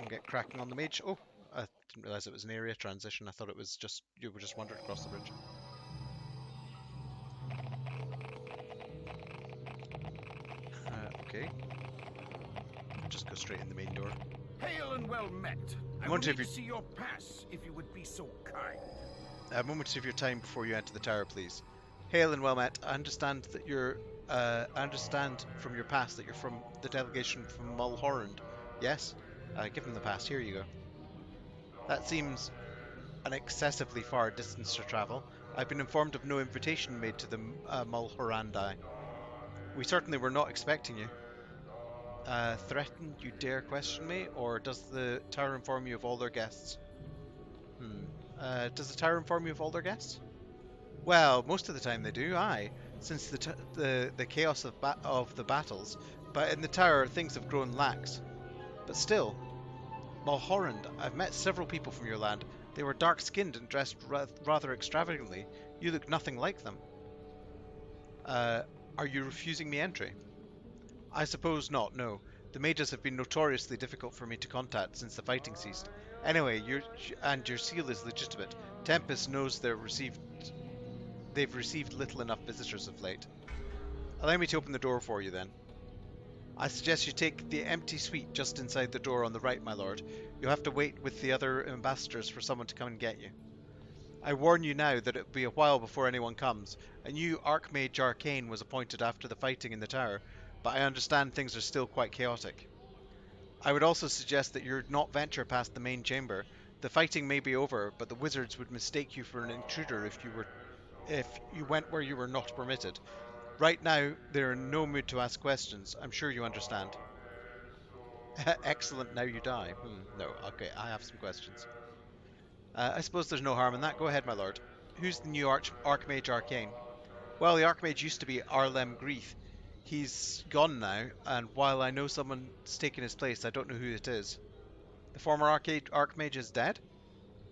and get cracking on the mage. Oh, I didn't realise it was an area transition. I thought it was just you were just wandering across the bridge. Okay. Just go straight in the main door. Hail and well met. I will need to see your pass, if you would be so kind. A moment of your time before you enter the tower, please. Hail and well met. I understand that you're. I understand from your pass that you're from the delegation from Mulhorand. Yes? Give him the pass. Here you go. That seems an excessively far distance to travel. I've been informed of no invitation made to the Mulhorandi. We certainly were not expecting you. Threatened you dare question me, or does the tower inform you of all their guests? Does the tower inform you of all their guests? Well, most of the time they do, aye, since the chaos of the battles. But in the tower, things have grown lax. But still, Mulhorand, I've met several people from your land. They were dark-skinned and dressed rather extravagantly. You look nothing like them. Are you refusing me entry? I suppose not, no. The mages have been notoriously difficult for me to contact since the fighting ceased. Anyway, your seal is legitimate. Tempest knows they've received little enough visitors of late. Allow me to open the door for you then. I suggest you take the empty suite just inside the door on the right, my lord. You'll have to wait with the other ambassadors for someone to come and get you. I warn you now that it will be a while before anyone comes. A new Archmage Arcane was appointed after the fighting in the tower, but I understand things are still quite chaotic. I would also suggest that you not venture past the main chamber. The fighting may be over, but the wizards would mistake you for an intruder if you went where you were not permitted. Right now, they're in no mood to ask questions. I'm sure you understand. Excellent, now you die. No, okay, I have some questions. I suppose there's no harm in that. Go ahead, my lord. Who's the new Archmage Arcane? Well, the Archmage used to be Arlem Greeth. He's gone now, and while I know someone's taken his place, I don't know who it is. The former Archmage is dead?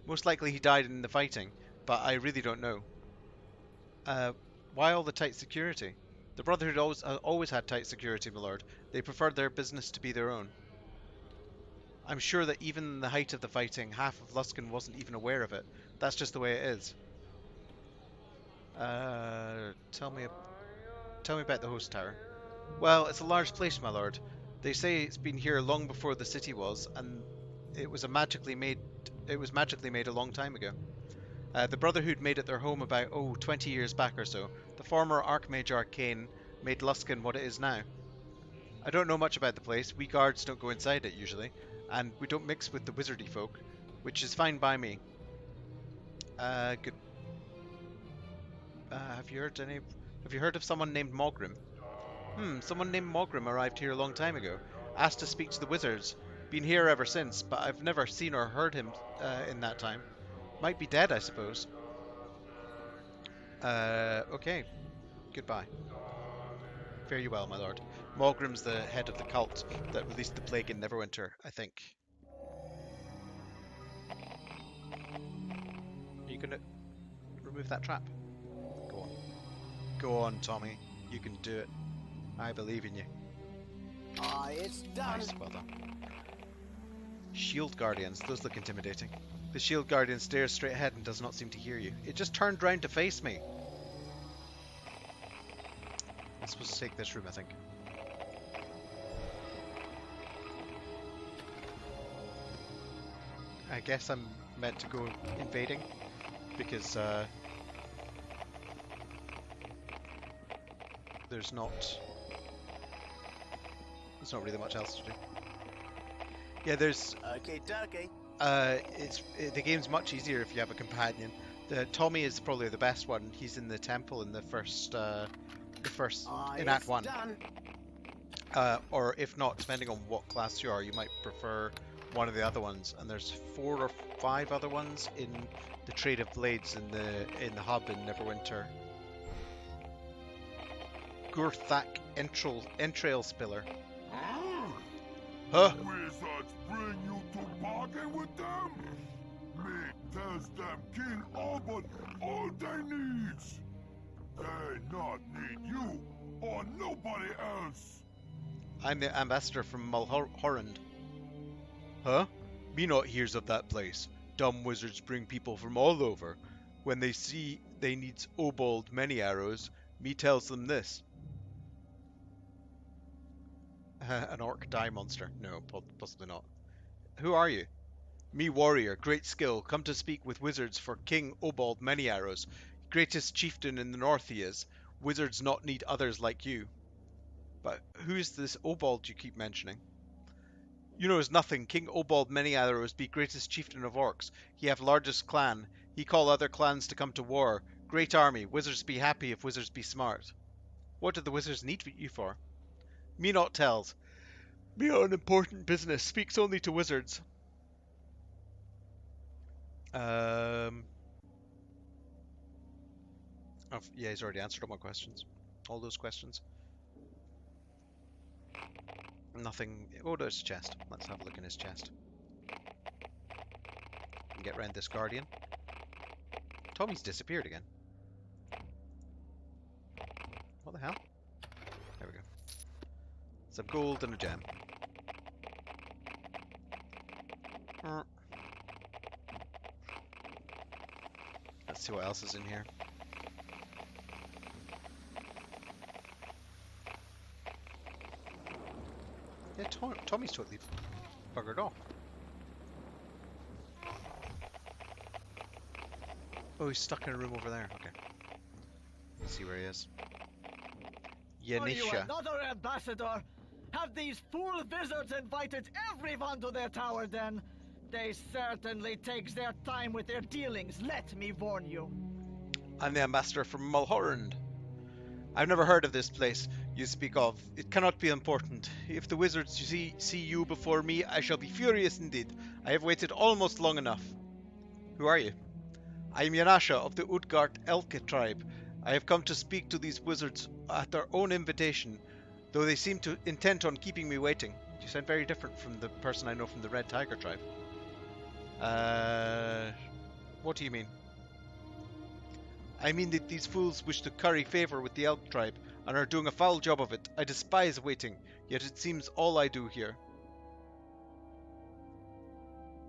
Most likely he died in the fighting, but I really don't know. Why all the tight security? The Brotherhood always had tight security, my lord. They preferred their business to be their own. I'm sure that even in the height of the fighting, half of Luskan wasn't even aware of it. That's just the way it is. Tell me about the host tower. Well, it's a large place, my lord. They say it's been here long before the city was, and it was magically made a long time ago. The Brotherhood made it their home about 20 years back or so. The former Archmage Arcane made Luskan what it is now. I don't know much about the place. We guards don't go inside it usually, and we don't mix with the wizardy folk, which is fine by me. Good. Have you heard of someone named Mogrim? Someone named Mogrim arrived here a long time ago. Asked to speak to the wizards. Been here ever since, but I've never seen or heard him in that time. Might be dead, I suppose. Okay. Goodbye. Fare you well, my lord. Mogrim's the head of the cult that released the plague in Neverwinter, I think. Are you gonna remove that trap? Go on. Go on, Tommy. You can do it. I believe in you. It's done. Nice, well done. Shield Guardians, those look intimidating. The Shield Guardian stares straight ahead and does not seem to hear you. It just turned round to face me. I'm supposed to take this room, I think. I guess I'm meant to go invading, because there's not really much else to do. Yeah, there's... Okay, dokie. The game's much easier if you have a companion. Tommy is probably the best one. He's in the temple in the first in Act 1. Or if not, depending on what class you are, you might prefer one of the other ones. And there's 4 or 5 other ones in the Trade of Blades in the hub in Neverwinter. Gurthak Entrail Spiller. Huh? Wizards bring you to bargain with them? Me tells them King Albert all they needs. They not need you or nobody else. I'm the ambassador from Mulhorand. Huh? Me not hears of that place. Dumb wizards bring people from all over. When they see they needs obald many arrows, me tells them this. An orc die monster? No, possibly not. Who are you? Me warrior, great skill, come to speak with wizards for King Obald Many Arrows. Greatest chieftain in the north he is. Wizards not need others like you. But who is this Obald you keep mentioning? You know is nothing. King Obald Many Arrows be greatest chieftain of orcs. He have largest clan. He call other clans to come to war. Great army. Wizards be happy if wizards be smart. What do the wizards need you for? Me not tells. Me on important business. Speaks only to wizards. Oh, yeah, he's already answered all my questions. All those questions. Nothing. Oh, there's his chest. Let's have a look in his chest. And get round this guardian. Tommy's disappeared again. What the hell? There we go. Some gold and a gem. Let's see what else is in here. Yeah, Tommy's totally buggered off. Oh, he's stuck in a room over there. Okay. Let's see where he is. Are you Yanisha. another ambassador? Have these fool wizards invited everyone to their tower then? They certainly takes their time with their dealings, let me warn you. I'm the ambassador from Mulhorand. I've never heard of this place you speak of. It cannot be important. If the wizards see you before me, I shall be furious indeed. I have waited almost long enough. Who are you? I am Yanasha of the Utgard Elke tribe. I have come to speak to these wizards at their own invitation, though they seem to intent on keeping me waiting. You sound very different from the person I know from the Red Tiger tribe. What do you mean? I mean that these fools wish to curry favour with the Elk tribe, and are doing a foul job of it. I despise waiting, yet it seems all I do here.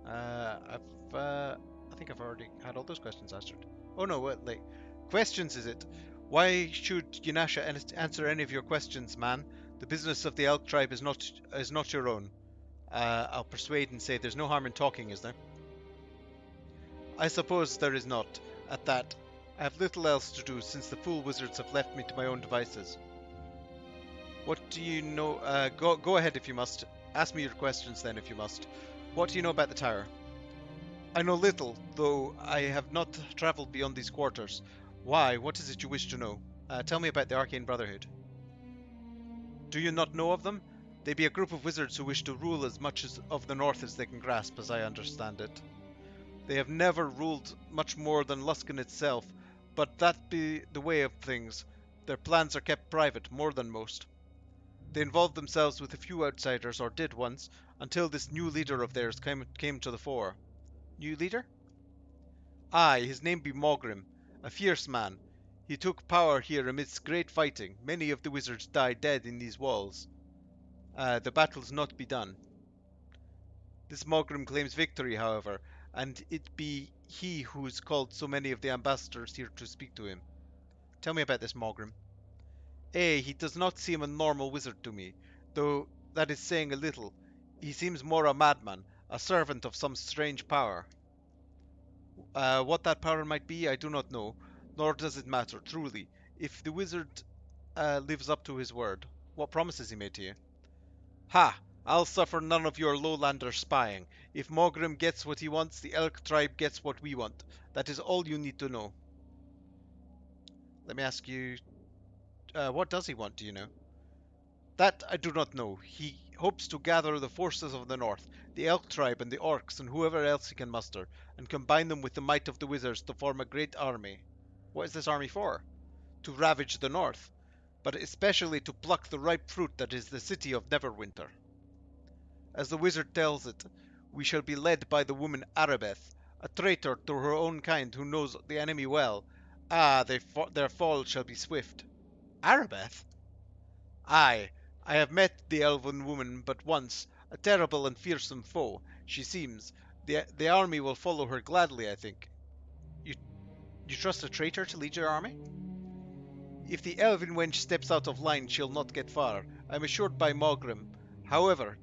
I think I've already had all those questions answered. Oh no, wait. Questions is it? Why should Yanasha answer any of your questions, man? The business of the Elk tribe is not your own. I'll persuade and say there's no harm in talking, is there? I suppose there is not. At that, I have little else to do since the fool wizards have left me to my own devices. What do you know? Go ahead if you must. Ask me your questions then if you must. What do you know about the tower? I know little, though I have not travelled beyond these quarters. Why? What is it you wish to know? Tell me about the Arcane Brotherhood. Do you not know of them? They be a group of wizards who wish to rule as much of the north as they can grasp, as I understand it. They have never ruled much more than Luskan itself, but that be the way of things. Their plans are kept private, more than most. They involved themselves with a few outsiders, or did once, until this new leader of theirs came to the fore. New leader? Aye, his name be Mogrim, a fierce man. He took power here amidst great fighting. Many of the wizards died dead in these walls. The battle's not be done. This Mogrim claims victory, however, and it be he who's called so many of the ambassadors here to speak to him. Tell me about this Mogrim. He does not seem a normal wizard to me, though that is saying a little. He seems more a madman, a servant of some strange power. What that power might be, I do not know, nor does it matter, truly, if the wizard lives up to his word. What promises he made to you? Ha! I'll suffer none of your lowlander spying. If Mogrim gets what he wants, the Elk tribe gets what we want. That is all you need to know. Let me ask you, what does he want, do you know? That I do not know. He hopes to gather the forces of the north, the Elk tribe and the Orcs and whoever else he can muster, and combine them with the might of the wizards to form a great army. What is this army for? To ravage the north, but especially to pluck the ripe fruit that is the city of Neverwinter. As the wizard tells it, we shall be led by the woman Aribeth, a traitor to her own kind who knows the enemy well. Their fall shall be swift. Aribeth? Aye, I have met the elven woman but once. A terrible and fearsome foe, she seems. The army will follow her gladly, I think. You trust a traitor to lead your army? If the elven wench steps out of line, she'll not get far. I'm assured by Mogrim, however,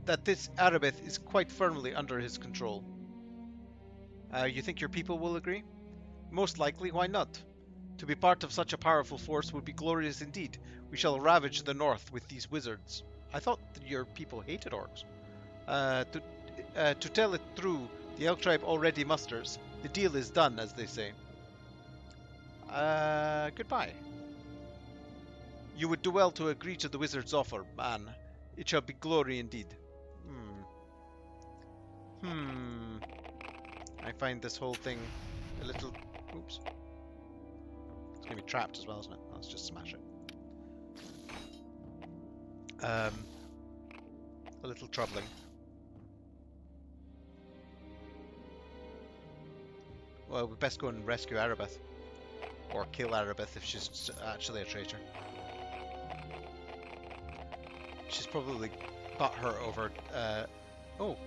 that this Aribeth is quite firmly under his control. You think your people will agree? Most likely, why not? To be part of such a powerful force would be glorious indeed. We shall ravage the north with these wizards. I thought that your people hated orcs. To tell it true, the Elk tribe already musters. The deal is done, as they say. Goodbye. You would do well to agree to the wizard's offer, man. It shall be glory indeed. I find this whole thing a little... Oops. It's going to be trapped as well, isn't it? Let's just smash it. A little troubling. Well, we best go and rescue Aribeth. Or kill Aribeth if she's actually a traitor. She's probably butthurt over... oh!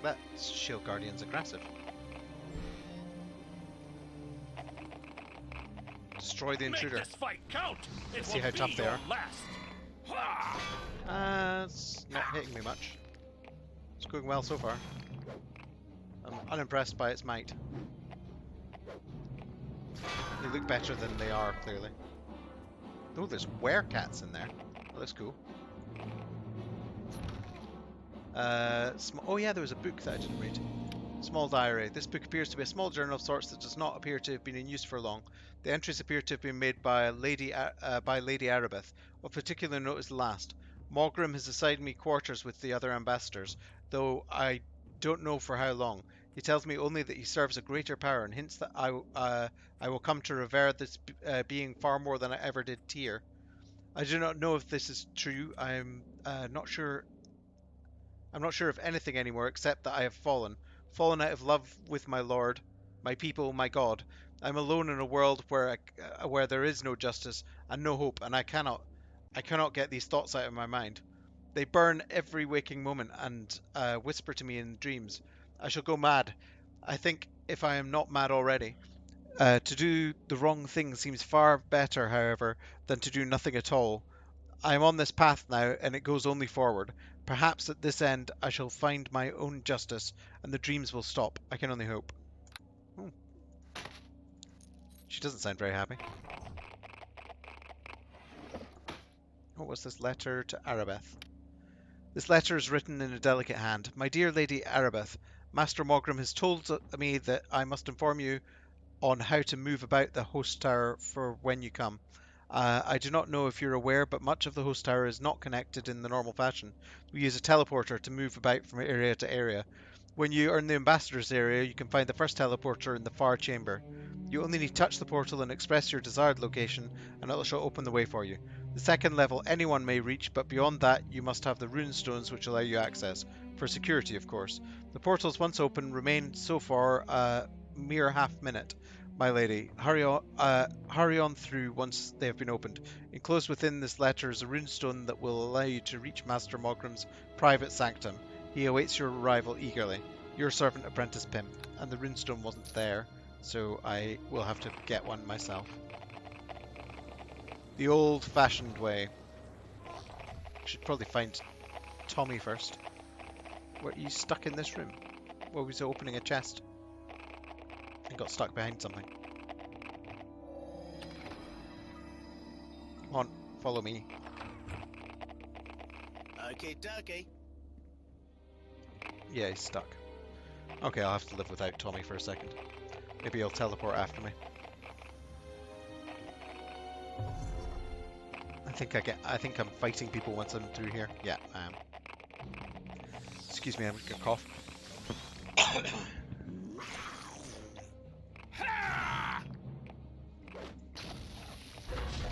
That Shield Guardian's aggressive. Destroy the intruder. Make this fight count. Let's see how tough they are. It's not hitting me much. It's going well so far. I'm unimpressed by its might. They look better than they are, clearly. Oh, there's werecats in there. Oh, that's cool. Oh yeah, there was a book that I didn't read. Small diary. This book appears to be a small journal of sorts that does not appear to have been in use for long. The entries appear to have been made by Lady Aribeth. Of particular note is the last. Mogrim has assigned me quarters with the other ambassadors, though I don't know for how long. He tells me only that he serves a greater power and hints that I will come to revere this being far more than I ever did Tyr. I do not know if this is true. I'm not sure of anything anymore except that I have fallen out of love with my lord, my people, my god. I'm alone in a world where there is no justice and no hope, and I cannot get these thoughts out of my mind. They burn every waking moment and whisper to me in dreams. I shall go mad. I think, if I am not mad already. To do the wrong thing seems far better, however, than to do nothing at all. I am on this path now, and it goes only forward. Perhaps at this end I shall find my own justice, and the dreams will stop. I can only hope. Ooh. She doesn't sound very happy. Oh, what's this letter to Aribeth? This letter is written in a delicate hand. My dear Lady Aribeth, Master Mogrim has told me that I must inform you on how to move about the host tower for when you come. I do not know if you're aware, but much of the host tower is not connected in the normal fashion. We use a teleporter to move about from area to area. When you are in the ambassador's area, you can find the first teleporter in the far chamber. You only need to touch the portal and express your desired location, and it shall open the way for you. The second level anyone may reach, but beyond that you must have the rune stones which allow you access, for security of course. The portals once open remain so for a mere half-minute. My lady, hurry on through once they have been opened. Enclosed within this letter is a runestone that will allow you to reach Master Mogrim's private sanctum. He awaits your arrival eagerly. Your servant apprentice Pim. And the runestone wasn't there, so I will have to get one myself. The old-fashioned way. Should probably find Tommy first. Were you stuck in this room? Or was he opening a chest? And got stuck behind something. Come on, follow me. Okay, dokie. Yeah, he's stuck. Okay, I'll have to live without Tommy for a second. Maybe he'll teleport after me. I think I'm fighting people once I'm through here. Yeah, I am. Excuse me, I'm gonna cough.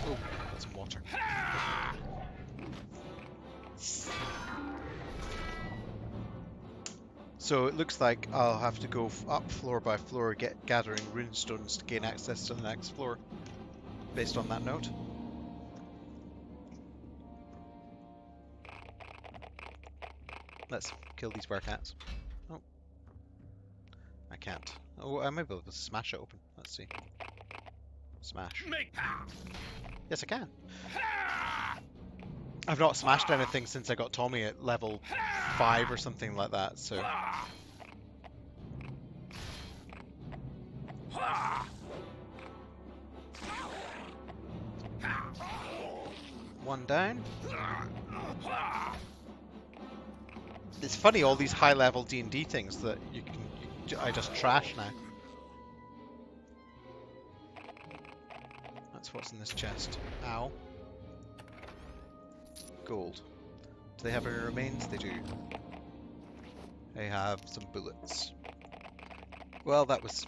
Oh, got some water. So it looks like I'll have to go up floor by floor, gathering runestones to gain access to the next floor, based on that note. Let's kill these wercats. Oh. I can't. Oh, I might be able to smash it open. Let's see. Smash. Yes, I can. I've not smashed anything since I got Tommy at level 5 or something like that, so... One down. It's funny, all these high-level D&D things that I just trash now. That's what's in this chest. Ow. Gold. Do they have any remains? They do. They have some bullets. Well, that was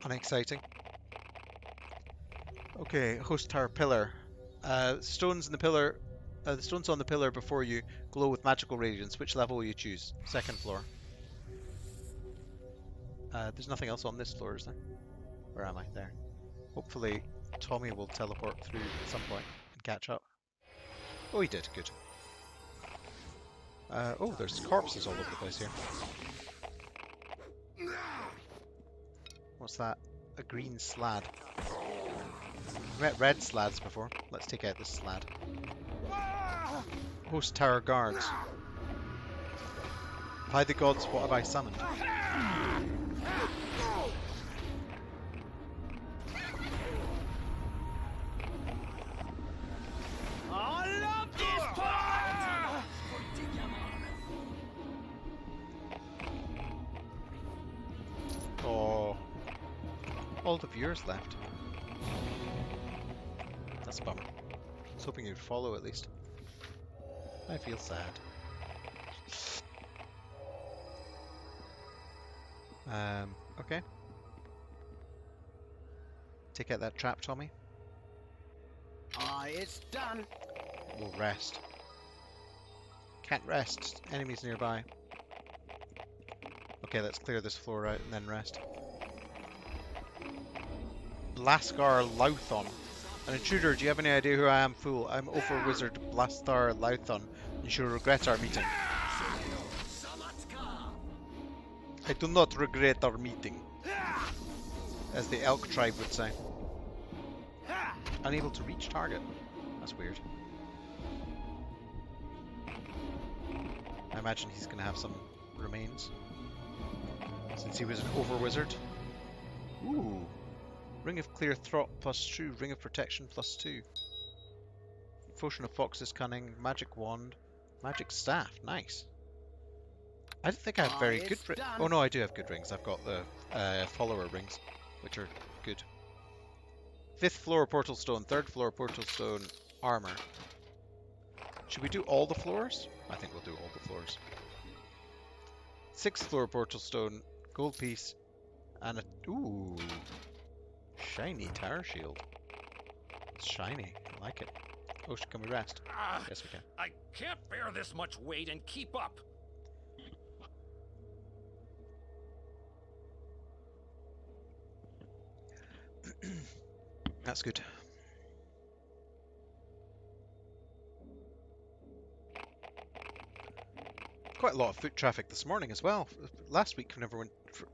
unexciting. Okay, host tower pillar. Stones in the pillar. The stones on the pillar before you glow with magical radiance. Which level will you choose? Second floor. There's nothing else on this floor, is there? Where am I? There. Hopefully Tommy will teleport through at some point and catch up. Oh, he did. Good. Oh, there's corpses all over the place here. What's that? A green slad. I've met red slads before. Let's take out this slad. Host tower guards. By the gods, what have I summoned? Oh, all the viewers left. That's a bummer. I was hoping you'd follow at least. I feel sad. Okay. Take out that trap, Tommy. It's done. We'll rest. Can't rest. Enemies nearby. Okay, let's clear this floor out and then rest. Blaskar Lauthon. An intruder, do you have any idea who I am, fool? I'm Over Wizard Blastar Lauthon. You shall regret our meeting. I do not regret our meeting. As the elk tribe would say. Unable to reach target. That's weird. I imagine he's going to have some remains. Since he was an Over Wizard. Ooh. Ring of Clear Throat +2, Ring of Protection +2. Potion of Fox's Cunning, Magic Wand, Magic Staff, nice. I don't think I have very good rings. Oh no, I do have good rings. I've got the follower rings, which are good. 5th floor Portal Stone, 3rd floor Portal Stone, Armor. Should we do all the floors? I think we'll do all the floors. 6th floor Portal Stone, Gold Piece, and a... Ooh! Shiny Tower Shield. It's shiny. I like it. Oh, can we rest? Yes, we can. I can't bear this much weight and keep up. That's good. Quite a lot of foot traffic this morning as well. Last week,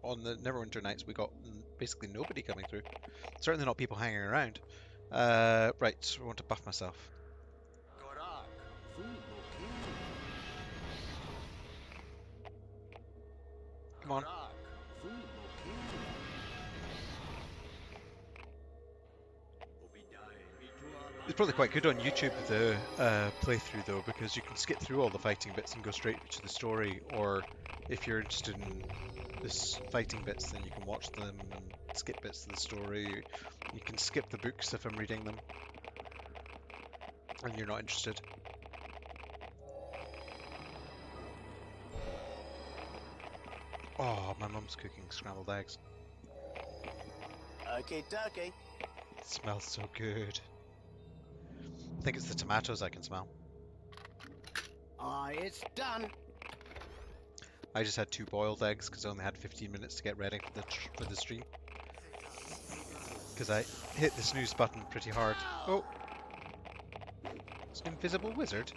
on the Neverwinter nights, we got basically nobody coming through. Certainly not people hanging around. Right, I want to buff myself. Come on. It's probably quite good on YouTube, the playthrough though, because you can skip through all the fighting bits and go straight to the story, or if you're interested in this fighting bits, then you can watch them and skip bits of the story. You can skip the books if I'm reading them and you're not interested. Oh, my mum's cooking scrambled eggs. Okay, dokie. It smells so good. I think it's the tomatoes I can smell. It's done. I just had 2 boiled eggs because I only had 15 minutes to get ready for the stream. Because I hit the snooze button pretty hard. Oh! It's an invisible wizard.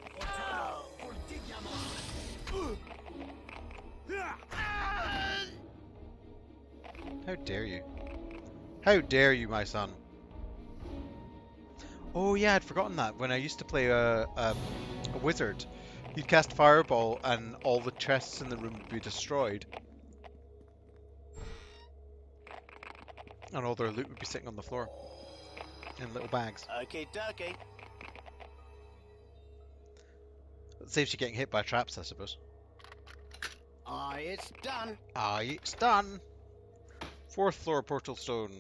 How dare you? How dare you, my son? Oh yeah, I'd forgotten that. When I used to play a wizard, you'd cast Fireball and all the chests in the room would be destroyed. And all their loot would be sitting on the floor. In little bags. Okay, dokie. It saves you getting hit by traps, I suppose. Aye, it's done. Aye, it's done! 4th floor portal stone.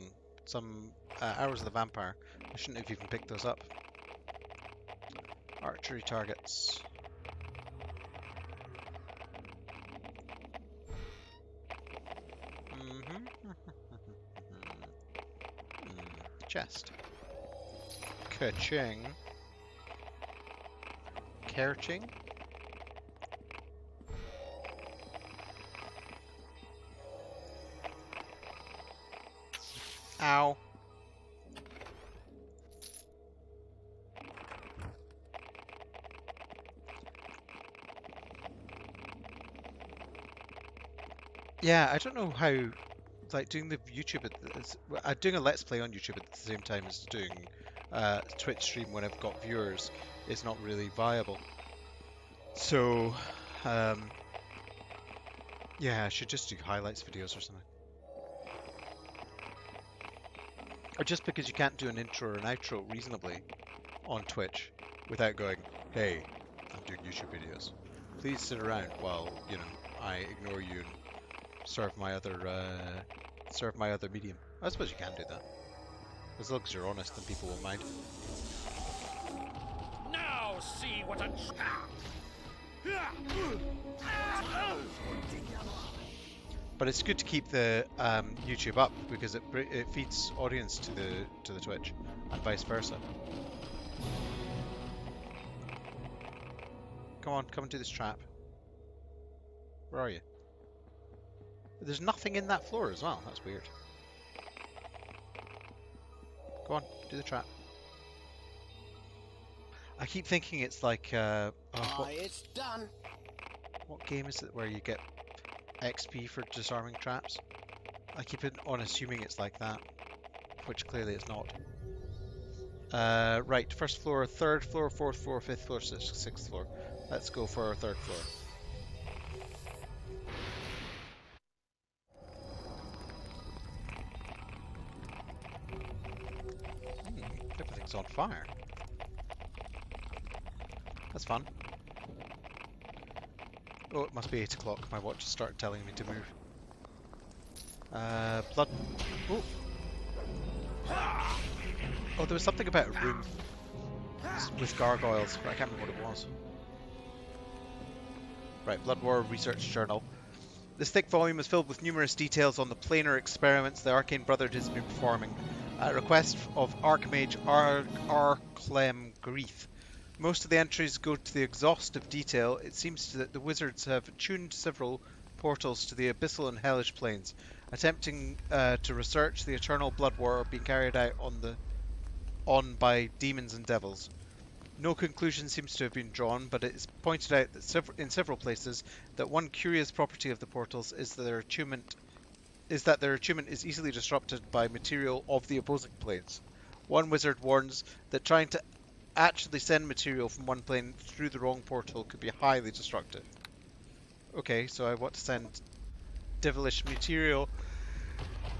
Some arrows of the vampire. I shouldn't have even picked those up. Archery targets. Chest. Ka-ching. Kerching. Ow. Yeah, I don't know how, like, doing the YouTube, doing a Let's Play on YouTube at the same time as doing Twitch stream when I've got viewers is not really viable. So, yeah, I should just do highlights videos or something. Or just because you can't do an intro or an outro reasonably on Twitch without going, hey, I'm doing YouTube videos. Please sit around while, you know, I ignore you and serve my other medium. I suppose you can do that. As long as you're honest, then people won't mind. Now see what a But it's good to keep the YouTube up because it feeds audience to the Twitch and vice versa. Come on, come and do this trap. Where are you? There's nothing in that floor as well. That's weird. Go on, do the trap. I keep thinking it's like It's done. what game is it where you get XP for disarming traps? I keep on assuming it's like that, which clearly it's not. Right, 1st floor, 3rd floor, 4th floor, 5th floor, 6th floor. Let's go for our 3rd floor. Everything's on fire. That's fun. Oh, it must be 8 o'clock. My watch has started telling me to move. Blood. Oh. Oh, there was something about a room with gargoyles, but I can't remember what it was. Right, Blood War Research Journal. This thick volume is filled with numerous details on the planar experiments the Arcane Brotherhood has been performing at request of Archmage Arclem Greeth. Most of the entries go to the exhaustive detail. It seems that the wizards have tuned several portals to the abyssal and hellish planes, attempting to research the eternal blood war being carried out on by demons and devils. No conclusion seems to have been drawn, but it is pointed out that in several places that one curious property of the portals is that their attunement is easily disrupted by material of the opposing planes. One wizard warns that trying to actually send material from one plane through the wrong portal could be highly destructive. Okay, so I want to send devilish material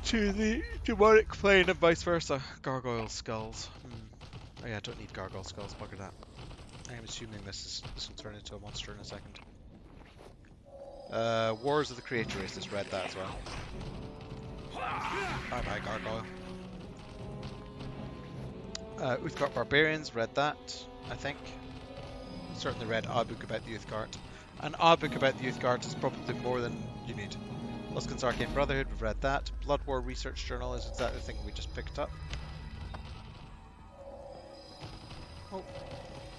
to the demonic plane and vice versa. Gargoyle skulls. Oh yeah, I don't need gargoyle skulls, bugger that. I am assuming this will turn into a monster in a second. Wars of the Creator Races, read that as well. Bye bye, gargoyle. Uthgard Barbarians, read that, I think. Certainly read our book about the Uthgard. And our book about the Uthgard is probably more than you need. Luskan's Arcane Brotherhood, we've read that. Blood War Research Journal is exactly the thing we just picked up. Oh,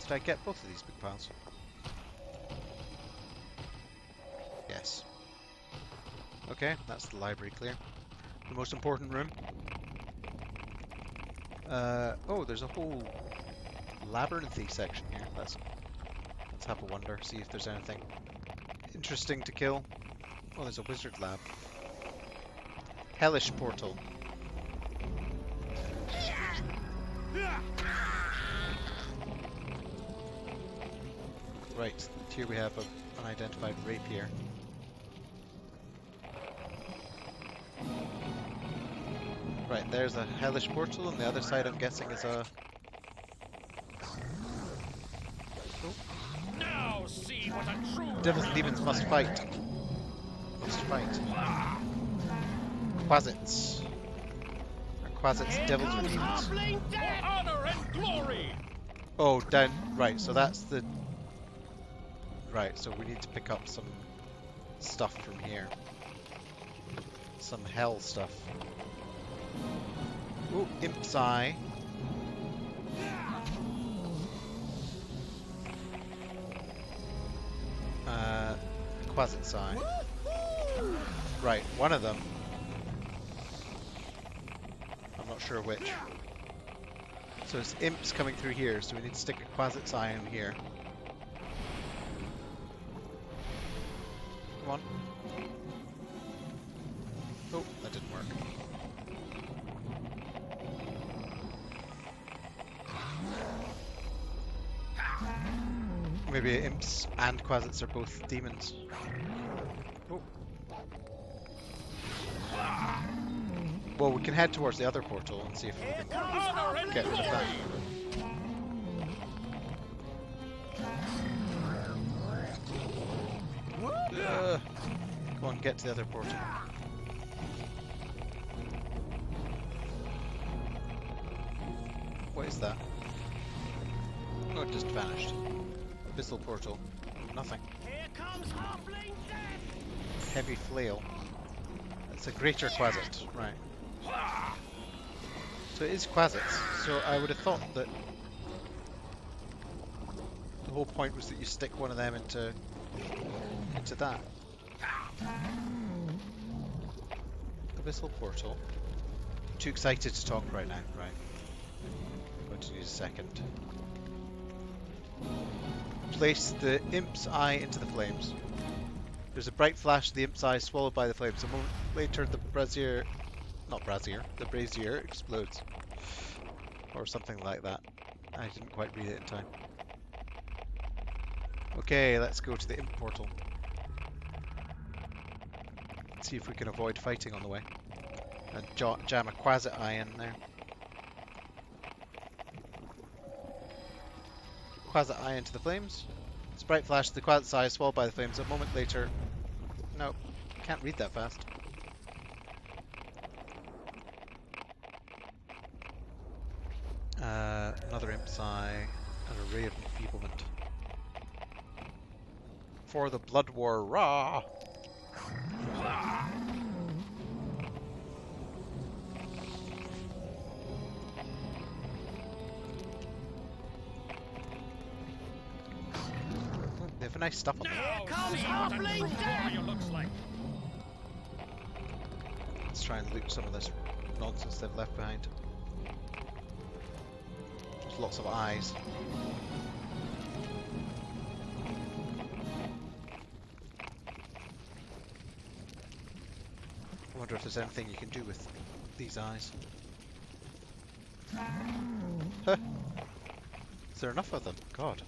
did I get both of these big piles? Yes. Okay, that's the library clear. The most important room. Oh, there's a whole labyrinthy section here. Let's have a wander, see if there's anything interesting to kill. Oh, there's a wizard lab. hellish portal. Right, here we have an unidentified rapier. Right, there's a hellish portal, and the other side I'm guessing is a... Now see what a true Devils and demons must fight. Must fight. Quasits. Are Quasits devils or demons? for honor and glory. Oh, down. Right, so that's the... Right, so we need to pick up some stuff from here. Some hell stuff. Oh, Imp's Eye. Quasit's Eye. Right, one of them. I'm not sure which. So it's Imp's coming through here, so we need to stick a Quasit's Eye in here. Come on. Oh, that didn't work. Maybe Imps and Quasits are both demons. Oh. Well, we can head towards the other portal and see if we can get rid of that. Come on, get to the other portal. What is that? Oh, it just vanished. Abyssal portal. Nothing. Here comes halfling death. Heavy flail. It's a greater Quasit, right. So it is Quasits. So I would have thought that the whole point was that you stick one of them into that. Abyssal portal. Too excited to talk right now, right. I'm going to need a second. Place the Imp's Eye into the flames. There's a bright flash of the Imp's Eye swallowed by the flames. A moment later the brazier explodes. Or something like that. I didn't quite read it in time. Okay, let's go to the Imp portal. Let's see if we can avoid fighting on the way. And jam a Quasit Eye in there. Quasit Eye into the flames. Sprite flash, the Quasit's Eye swallowed by the flames. A moment later... No, can't read that fast. Another Imp's Eye, and a Ray of Enfeeblement. For the Blood War, rah! They have nice stuff on them. Now see what a true warrior looks like. Let's try and loot some of this nonsense they've left behind. There's lots of eyes. I wonder if there's anything you can do with these eyes. Huh. Is there enough of them? God.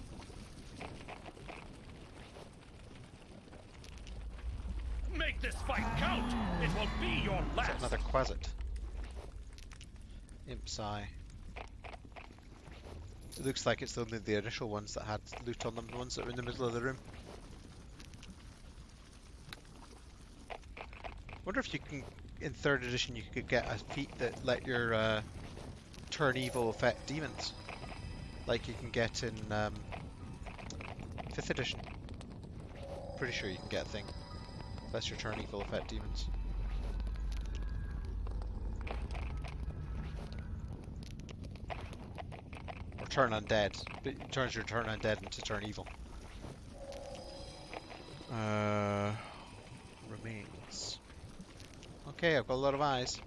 Make this fight count. It will be your Is that last. another Quasit? Imp's Eye. It looks like it's only the initial ones that had loot on them, the ones that were in the middle of the room. Wonder if you can, in 3rd edition, you could get a feat that let your turn evil affect demons, like you can get in 5th edition. Pretty sure you can get a thing. Unless your turn evil affect demons. Or turn undead. But it turns your turn undead into turn evil. Remains. Okay, I've got a lot of eyes.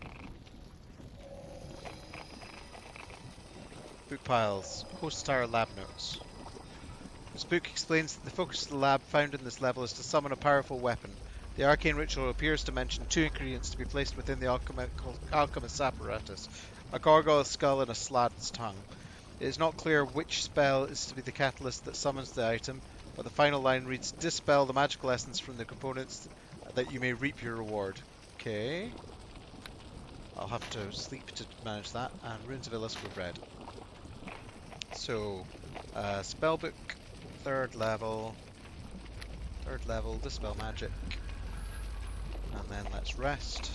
Book piles. Host Tower lab notes. This book explains that the focus of the lab found in this level is to summon a powerful weapon. The arcane ritual appears to mention 2 ingredients to be placed within the alchemist's apparatus: a gargoyle's skull and a slad's tongue. It is not clear which spell is to be the catalyst that summons the item, but the final line reads, "Dispel the magical essence from the components that you may reap your reward." Okay. I'll have to sleep to manage that, and Runes of Illis were read. So, spellbook, third level, dispel magic, and then let's rest.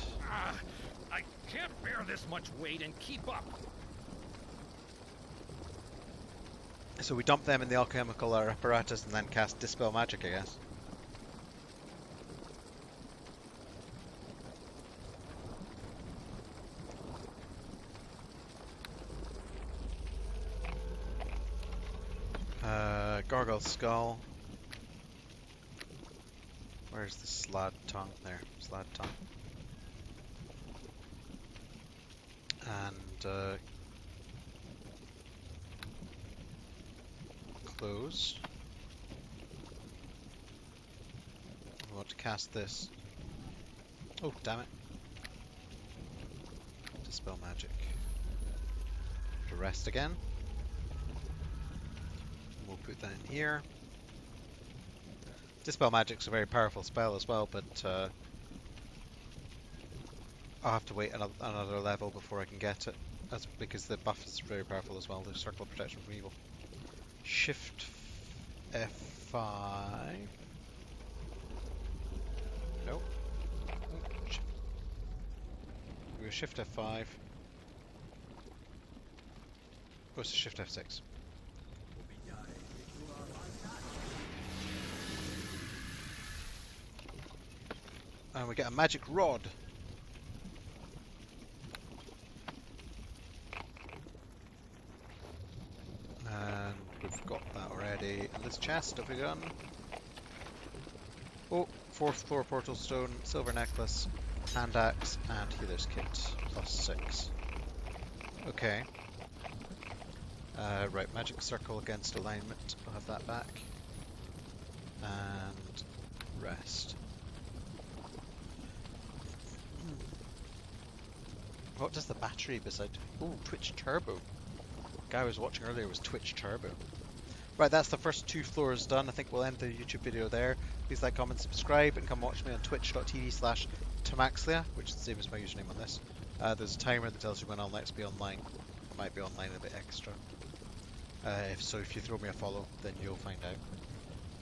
I can't bear this much weight and keep up. So we dump them in the alchemical apparatus and then cast dispel magic, I guess. Gargoyle skull. Where's the slad tongue? There, slad tongue. And close. I want to cast this. Oh, damn it. Dispel magic. To rest again. We'll put that in here. Dispel Magic's a very powerful spell as well, but I'll have to wait another level before I can get it, because the buff is very powerful as well, the Circle of Protection from Evil. Shift F5. Nope. Go Shift F5. Goes to Shift F6. And we get a magic rod. And we've got that already. And this chest, have we done? Oh, 4th floor portal stone, silver necklace, hand axe, and healer's kit, +6. Okay. Right, magic circle against alignment. I'll have that back. And rest. What does the battery beside? Oh, Twitch Turbo. The guy I was watching earlier was Twitch Turbo. Right, that's the first 2 floors done. I think we'll end the YouTube video there. Please like, comment, subscribe, and come watch me on twitch.tv/Tam Axlia, which is the same as my username on this. There's a timer that tells you when I'll next be online. Might be online a bit extra. If you throw me a follow, then you'll find out.